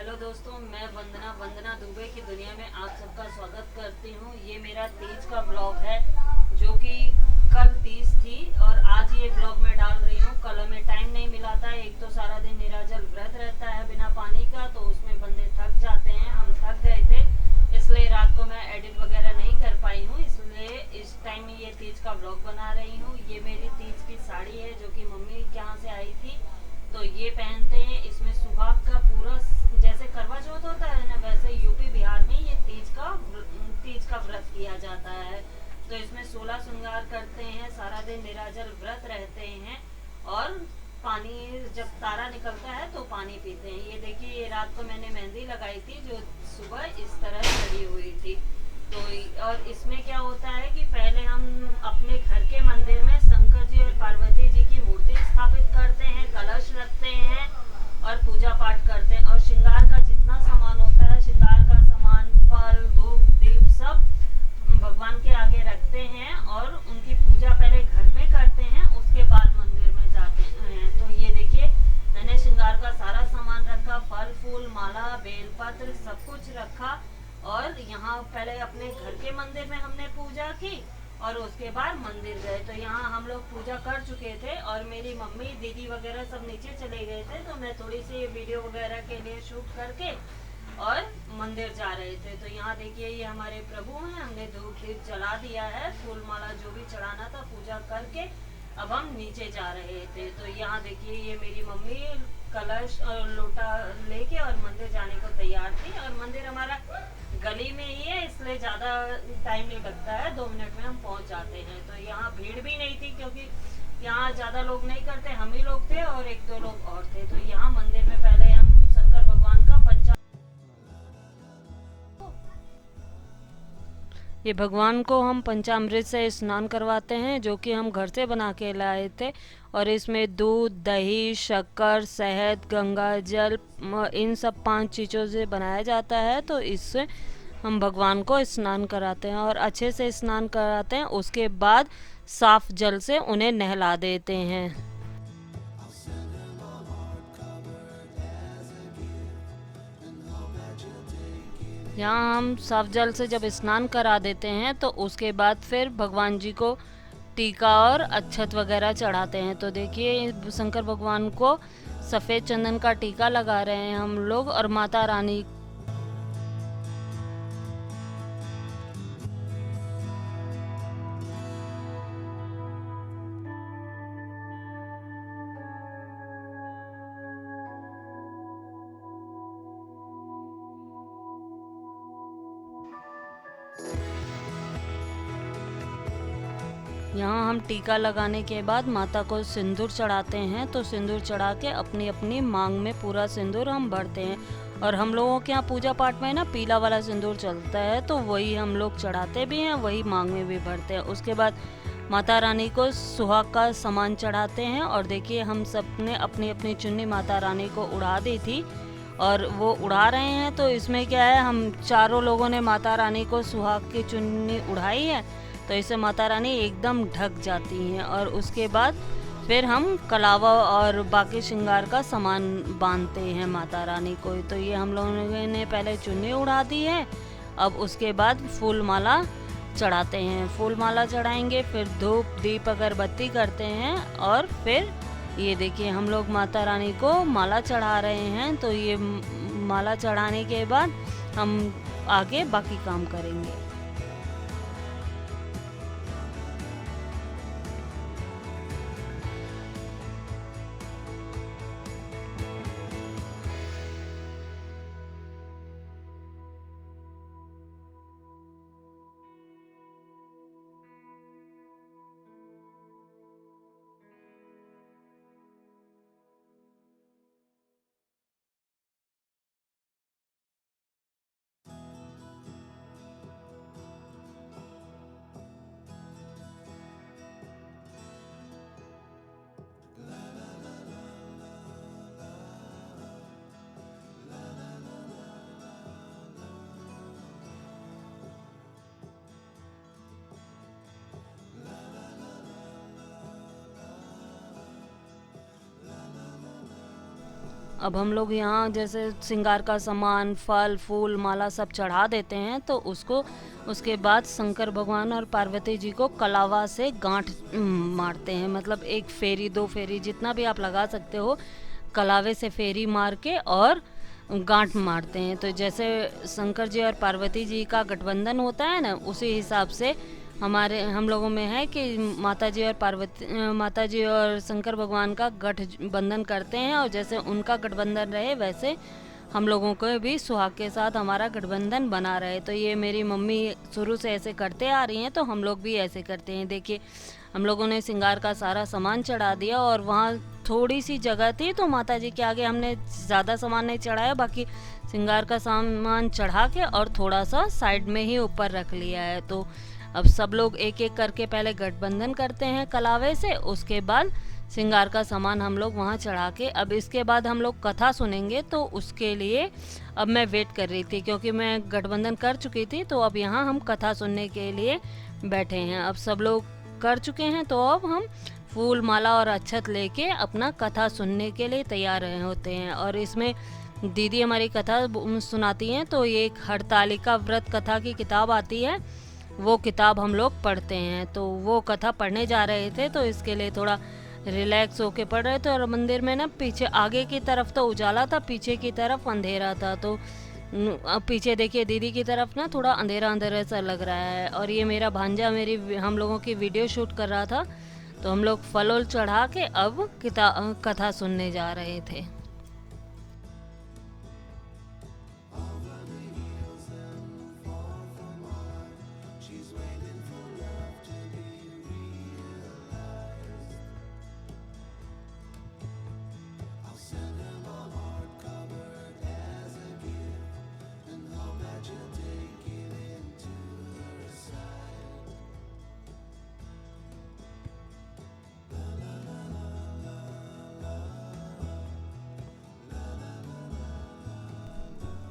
Hello दोस्तों, मैं वंदना दुबे की दुनिया में आप सबका स्वागत करती हूँ। ये मेरा तीज का ब्लॉग है जो कि कल तीज थी और आज ये ब्लॉग मैं डाल रही हूँ। कल हमें टाइम नहीं मिला था। एक तो सारा दिन निराजल व्रत रहता है बिना पानी का, तो उसमें बंदे थक जाते हैं। हम थक गए थे, इसलिए रात को मैं एडिट वगैरह नहीं कर पाई हूँ। इसलिए इस टाइम ये तीज का ब्लॉग बना रही हूँ। ये मेरी तीज की साड़ी है जो कि मम्मी के यहाँ से आई थी, तो ये पहनते हैं। इसमें सुहाग का पूरा, जैसे करवा चौथ होता है ना, वैसे यूपी बिहार में ये तीज का व्रत किया जाता है। तो इसमें 16 श्रृंगार करते हैं, सारा दिन निराजल व्रत रहते हैं और पानी, जब तारा निकलता है तो पानी पीते हैं। ये देखिए, ये रात को मैंने मेहंदी लगाई थी जो सुबह इस तरह चढ़ी हुई थी। तो और इसमें क्या होता है कि पहले हम अपने घर के मंदिर में शंकर जी और पार्वती जी की मूर्ति स्थापित करते हैं, कलश रखते हैं और पूजा पाठ करते हैं। और श्रृंगार का जितना सामान होता है, श्रृंगार का सामान, फल, धूप, दीप, सब भगवान के आगे रखते हैं और उनकी पूजा पहले घर में करते हैं, उसके बाद मंदिर में जाते हैं। तो ये देखिए, मैंने श्रृंगार का सारा सामान रखा, फल फूल, माला, बेलपत्र, सब कुछ रखा। और यहाँ पहले अपने घर के मंदिर में हमने पूजा की और उसके बाद मंदिर गए। तो यहाँ हम लोग पूजा कर चुके थे और मेरी मम्मी, दीदी वगैरह सब नीचे चले गए थे, तो मैं थोड़ी सी वीडियो वगैरह के लिए शूट करके और मंदिर जा रहे थे। तो यहाँ देखिए, ये हमारे प्रभु हैं। हमने धूप दीप जला दिया है, फूल माला जो भी चढ़ाना था पूजा करके अब हम नीचे जा रहे थे। तो यहाँ देखिए, ये मेरी मम्मी कलश और लोटा लेके और मंदिर जाने को तैयार थी। और मंदिर हमारा गली में ही है, इसलिए ज़्यादा टाइम नहीं लगता है, 2 मिनट में हम पहुंच जाते हैं। तो यहाँ भीड़ भी नहीं थी क्योंकि यहाँ ज़्यादा लोग नहीं करते, हम ही लोग थे और एक दो लोग और थे। तो यहाँ मंदिर में पहले हम शंकर भगवान का पंचा, ये भगवान को हम पंचामृत से स्नान करवाते हैं जो कि हम घर से बना के लाए थे। और इसमें दूध, दही, शक्कर, शहद, गंगा जल, इन सब 5 चीज़ों से बनाया जाता है। तो इससे हम भगवान को स्नान कराते हैं और अच्छे से स्नान कराते हैं। उसके बाद साफ जल से उन्हें नहला देते हैं। यहाँ हम साफ जल से जब स्नान करा देते हैं तो उसके बाद फिर भगवान जी को टीका और अक्षत वगैरह चढ़ाते हैं। तो देखिए, शंकर भगवान को सफ़ेद चंदन का टीका लगा रहे हैं हम लोग और माता रानी। यहाँ हम टीका लगाने के बाद माता को सिंदूर चढ़ाते हैं। तो सिंदूर चढ़ा के अपनी अपनी मांग में पूरा सिंदूर हम भरते हैं। और हम लोगों के यहाँ पूजा पाठ में ना पीला वाला सिंदूर चलता है, तो वही हम लोग चढ़ाते भी हैं, वही मांग में भी भरते हैं। उसके बाद माता रानी को सुहाग का सामान चढ़ाते हैं। और देखिए, हम सब ने अपनी अपनी चुन्नी माता रानी को उड़ा दी थी और वो उड़ा रहे हैं। तो इसमें क्या है, हम चारों लोगों ने माता रानी को सुहाग की चुन्नी उड़ाई है, तो इससे माता रानी एकदम ढक जाती हैं। और उसके बाद फिर हम कलावा और बाकी श्रृंगार का सामान बांधते हैं माता रानी को। तो ये हम लोगों ने पहले चुन्नी उड़ा दी है, अब उसके बाद फूल माला चढ़ाते हैं। फूल माला चढ़ाएंगे, फिर धूप दीप अगरबत्ती करते हैं और फिर ये देखिए, हम लोग माता रानी को माला चढ़ा रहे हैं। तो ये माला चढ़ाने के बाद हम आगे बाकी काम करेंगे। अब हम लोग यहाँ जैसे श्रृंगार का सामान, फल फूल, माला सब चढ़ा देते हैं, तो उसके बाद शंकर भगवान और पार्वती जी को कलावा से गांठ मारते हैं। मतलब एक फेरी, 2 फेरी, जितना भी आप लगा सकते हो, कलावे से फेरी मार के और गांठ मारते हैं। तो जैसे शंकर जी और पार्वती जी का गठबंधन होता है ना, उसी हिसाब से हम लोगों में है कि माता जी और शंकर भगवान का गठबंधन करते हैं, और जैसे उनका गठबंधन रहे वैसे हम लोगों को भी सुहाग के साथ हमारा गठबंधन बना रहे। तो ये मेरी मम्मी शुरू से ऐसे करते आ रही हैं, तो हम लोग भी ऐसे करते हैं। देखिए, हम लोगों ने श्रृंगार का सारा सामान चढ़ा दिया, और वहाँ थोड़ी सी जगह थी तो माता जी के आगे हमने ज़्यादा सामान नहीं चढ़ाया, बाकी श्रृंगार का सामान चढ़ा के और थोड़ा सा साइड में ही ऊपर रख लिया है। तो अब सब लोग एक एक करके पहले गठबंधन करते हैं कलावे से, उसके बाद श्रृंगार का सामान हम लोग वहाँ चढ़ा के, अब इसके बाद हम लोग कथा सुनेंगे। तो उसके लिए अब मैं वेट कर रही थी, क्योंकि मैं गठबंधन कर चुकी थी, तो अब यहाँ हम कथा सुनने के लिए बैठे हैं। अब सब लोग कर चुके हैं, तो अब हम फूल माला और अक्षत लेके अपना कथा सुनने के लिए तैयार होते हैं। और इसमें दीदी हमारी कथा सुनाती हैं, तो ये एक हरतालिका व्रत कथा की किताब आती है, वो किताब हम लोग पढ़ते हैं। तो वो कथा पढ़ने जा रहे थे, तो इसके लिए थोड़ा रिलैक्स होके पढ़ रहे थे। और मंदिर में ना पीछे आगे की तरफ तो उजाला था, पीछे की तरफ अंधेरा था। तो अब पीछे देखिए, दीदी की तरफ ना थोड़ा अंधेरा अंधेरा सा लग रहा है। और ये मेरा भांजा हम लोगों की वीडियो शूट कर रहा था, तो हम लोग फल उल चढ़ा के अब कथा सुनने जा रहे थे।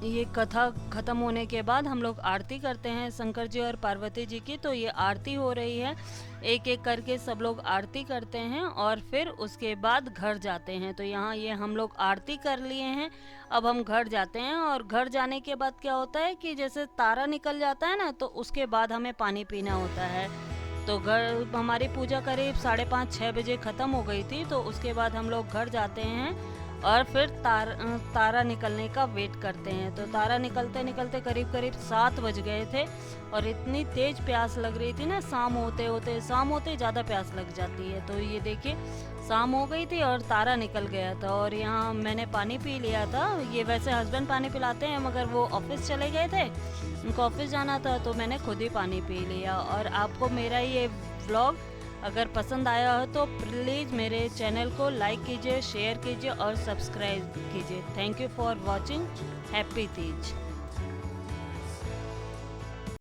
ये कथा ख़त्म होने के बाद हम लोग आरती करते हैं शंकर जी और पार्वती जी की। तो ये आरती हो रही है, एक एक करके सब लोग आरती करते हैं और फिर उसके बाद घर जाते हैं। तो यहाँ ये हम लोग आरती कर लिए हैं, अब हम घर जाते हैं। और घर जाने के बाद क्या होता है कि जैसे तारा निकल जाता है ना, तो उसके बाद हमें पानी पीना होता है। तो घर हमारी पूजा करीब 5:30-6 बजे ख़त्म हो गई थी। तो उसके बाद हम लोग घर जाते हैं और फिर तारा निकलने का वेट करते हैं। तो तारा निकलते निकलते करीब करीब 7 बज गए थे, और इतनी तेज प्यास लग रही थी ना, शाम होते ज़्यादा प्यास लग जाती है। तो ये देखिए, शाम हो गई थी और तारा निकल गया था। और यहाँ मैंने पानी पी लिया था। ये वैसे हस्बैंड पानी पिलाते हैं, मगर वो ऑफिस चले गए थे, उनको ऑफिस जाना था, तो मैंने खुद ही पानी पी लिया। और आपको मेरा ये व्लॉग अगर पसंद आया हो तो प्लीज़ मेरे चैनल को लाइक कीजिए, शेयर कीजिए और सब्सक्राइब कीजिए। Thank you for watching. Happy Teej.